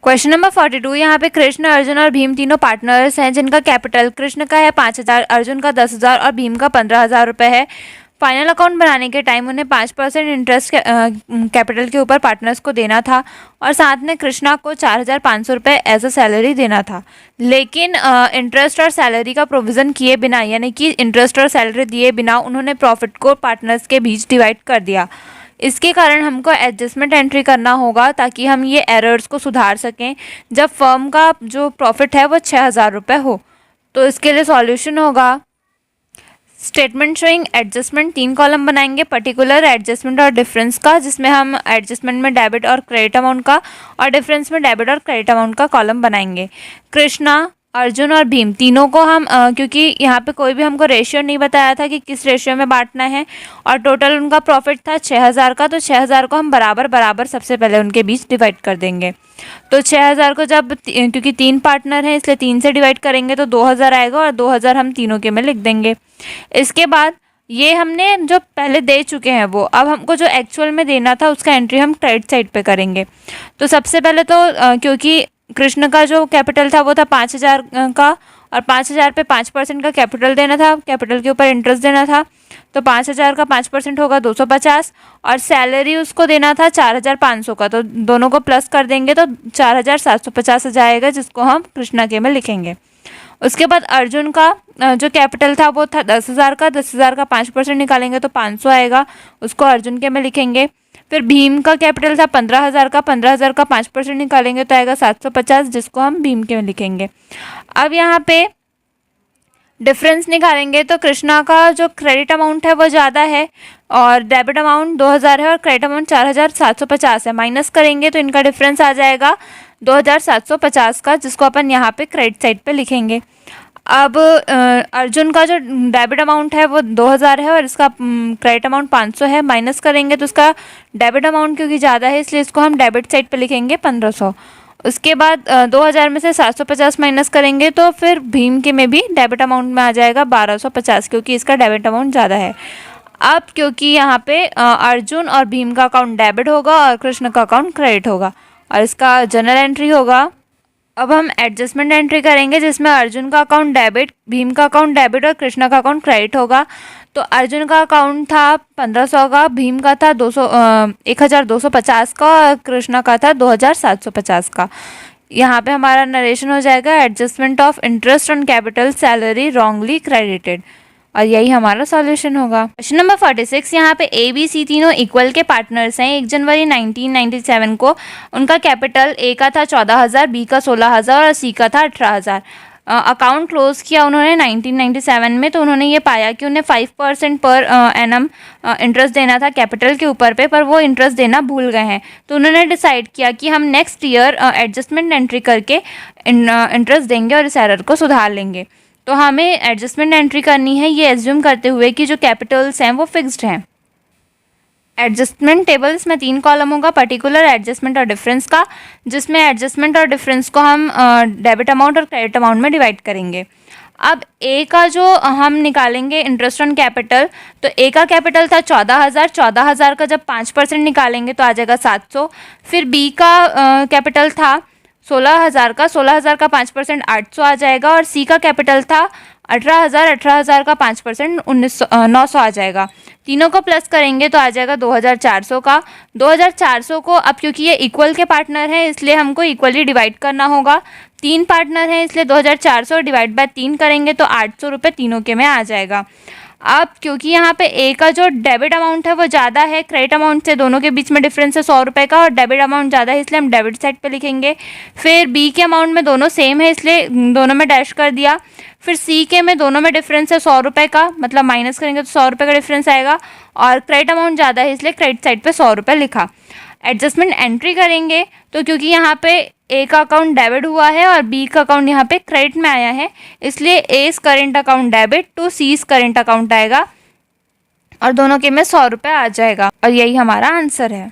Question number 42 यहाँ पे कृष्ण, अर्जुन और भीम तीनों पार्टनर्स हैं जिनका कैपिटल कृष्ण का है 5,000, अर्जुन का 10,000 और भीम का 15,000 रुपये है। फाइनल अकाउंट बनाने के टाइम उन्हें 5% इंटरेस्ट कैपिटल के ऊपर पार्टनर्स को देना था और साथ में कृष्णा को 4,500 रुपये एज अ सैलरी देना था। लेकिन इंटरेस्ट और सैलरी का प्रोविज़न किए बिना, यानी कि इंटरेस्ट और सैलरी दिए बिना उन्होंने प्रॉफिट को पार्टनर्स के बीच डिवाइड कर दिया। इसके कारण हमको एडजस्टमेंट एंट्री करना होगा ताकि हम ये एरर्स को सुधार सकें जब फर्म का जो प्रॉफिट है वो 6,000 रुपये हो। तो इसके लिए सॉल्यूशन होगा स्टेटमेंट शोइंग एडजस्टमेंट, 3 कॉलम बनाएंगे, पर्टिकुलर, एडजस्टमेंट और डिफरेंस का, जिसमें हम एडजस्टमेंट में डेबिट और क्रेडिट अमाउंट का और डिफरेंस में डेबिट और क्रेडिट अमाउंट का कॉलम बनाएंगे। कृष्णा, अर्जुन और भीम तीनों को हम क्योंकि यहाँ पे कोई भी हमको रेशियो नहीं बताया था कि किस रेशियो में बांटना है और टोटल उनका प्रॉफिट था 6,000 का, तो 6,000 को हम बराबर बराबर सबसे पहले उनके बीच डिवाइड कर देंगे। तो 6,000 को जब क्योंकि 3 पार्टनर हैं इसलिए 3 से डिवाइड करेंगे तो 2,000 आएगा और 2,000 हम तीनों के में लिख देंगे। इसके बाद ये हमने जो पहले दे चुके हैं वो अब हमको जो एक्चुअल में देना था उसका एंट्री हम क्रेडिट साइड पे करेंगे। तो सबसे पहले तो क्योंकि कृष्ण का जो कैपिटल था वो था 5,000 का और 5,000 पे 5% का कैपिटल देना था, कैपिटल के ऊपर इंटरेस्ट देना था, तो 5,000 का 5% होगा 250 और सैलरी उसको देना था 4,500 का, तो दोनों को प्लस कर देंगे तो 4,750 आ जाएगा जिसको हम कृष्णा के में लिखेंगे। उसके बाद अर्जुन का जो कैपिटल था वो था 10,000 का, 10,000 का 5% निकालेंगे तो 500 आएगा, उसको अर्जुन के में लिखेंगे। फिर भीम का कैपिटल था 15,000 का, 15,000 का 5% निकालेंगे तो आएगा 750 जिसको हम भीम के में लिखेंगे। अब यहाँ पे डिफरेंस निकालेंगे तो कृष्णा का जो क्रेडिट अमाउंट है वो ज़्यादा है और डेबिट अमाउंट 2,000 है और क्रेडिट अमाउंट 4,750 है, माइनस करेंगे तो इनका डिफरेंस आ जाएगा 2,750 का, जिसको अपन यहाँ पे क्रेडिट साइड पे लिखेंगे। अब अर्जुन का जो डेबिट अमाउंट है वो 2,000 है और इसका क्रेडिट अमाउंट 500 है, माइनस करेंगे तो उसका डेबिट अमाउंट क्योंकि ज़्यादा है इसलिए इसको हम डेबिट साइड पे लिखेंगे 1,500। उसके बाद 2,000 में से 750 माइनस करेंगे तो फिर भीम के में भी डेबिट अमाउंट में आ जाएगा 1,250 क्योंकि इसका डेबिट अमाउंट ज़्यादा है। अब क्योंकि यहाँ पे अर्जुन और भीम का अकाउंट डेबिट होगा और कृष्ण का अकाउंट क्रेडिट होगा और इसका जनरल एंट्री होगा। अब हम एडजस्टमेंट एंट्री करेंगे जिसमें अर्जुन का अकाउंट डेबिट, भीम का अकाउंट डेबिट और कृष्णा का अकाउंट क्रेडिट होगा। तो अर्जुन का अकाउंट था 1,500 का, भीम का था 1,250 का और कृष्णा का था 2,750 का। यहाँ पे हमारा नरेशन हो जाएगा adjustment of interest on capital salary wrongly credited और यही हमारा सॉल्यूशन होगा। क्वेश्चन नंबर 46 यहाँ पे ए बी सी तीनों इक्वल के पार्टनर्स हैं। 1 जनवरी 1997 को उनका कैपिटल ए का था 14,000, बी का 16,000 और सी का था 18,000। अकाउंट क्लोज किया उन्होंने 1997 में, तो उन्होंने ये पाया कि उन्हें 5% पर एनम इंटरेस्ट देना था कैपिटल के ऊपर पे, पर वो इंटरेस्ट देना भूल गए हैं। तो उन्होंने डिसाइड किया कि हम नेक्स्ट ईयर एडजस्टमेंट एंट्री करके इंटरेस्ट देंगे और इस एरर को सुधार लेंगे। तो हमें एडजस्टमेंट एंट्री करनी है ये एज्यूम करते हुए कि जो कैपिटल्स हैं वो फिक्स्ड हैं। एडजस्टमेंट टेबल इसमें 3 कॉलम होगा, पर्टिकुलर, एडजस्टमेंट और डिफरेंस का, जिसमें एडजस्टमेंट और डिफरेंस को हम डेबिट अमाउंट और क्रेडिट अमाउंट में डिवाइड करेंगे। अब ए का जो हम निकालेंगे इंटरेस्ट ऑन कैपिटल, तो ए का कैपिटल था 14,000, 14,000 का जब 5% निकालेंगे तो आ जाएगा 700। फिर बी का कैपिटल था 16,000 का, 16,000 का 5% 800 आ जाएगा और सी का कैपिटल था 18,000, 18,000 का 5% 900 आ जाएगा। तीनों को प्लस करेंगे तो आ जाएगा 2,400 का। 2,400 को अब क्योंकि ये इक्वल के पार्टनर हैं इसलिए हमको इक्वली डिवाइड करना होगा। 3 पार्टनर हैं इसलिए 2,400 डिवाइड बाय 3 करेंगे तो 800 रुपये तीनों के में आ जाएगा। अब क्योंकि यहाँ पे ए का जो डेबिट अमाउंट है वो ज़्यादा है, क्रेडिट अमाउंट से दोनों के बीच में डिफरेंस है 100 रुपये का और डेबिट अमाउंट ज़्यादा है इसलिए हम डेबिट साइड पे लिखेंगे। फिर बी के अमाउंट में दोनों सेम है इसलिए दोनों में डैश कर दिया। फिर सी के में दोनों में डिफरेंस है 100 रुपये का, मतलब माइनस करेंगे तो 100 रुपये का डिफरेंस आएगा और क्रेडिट अमाउंट ज़्यादा है इसलिए क्रेडिट साइड पे 100 रुपये लिखा। एडजस्टमेंट एंट्री करेंगे तो क्योंकि यहाँ पे ए का अकाउंट डेबिट हुआ है और बी का अकाउंट यहाँ पे क्रेडिट में आया है इसलिए as current account debit to सीज करेंट अकाउंट आएगा और दोनों के में 100 रुपये आ जाएगा और यही हमारा आंसर है।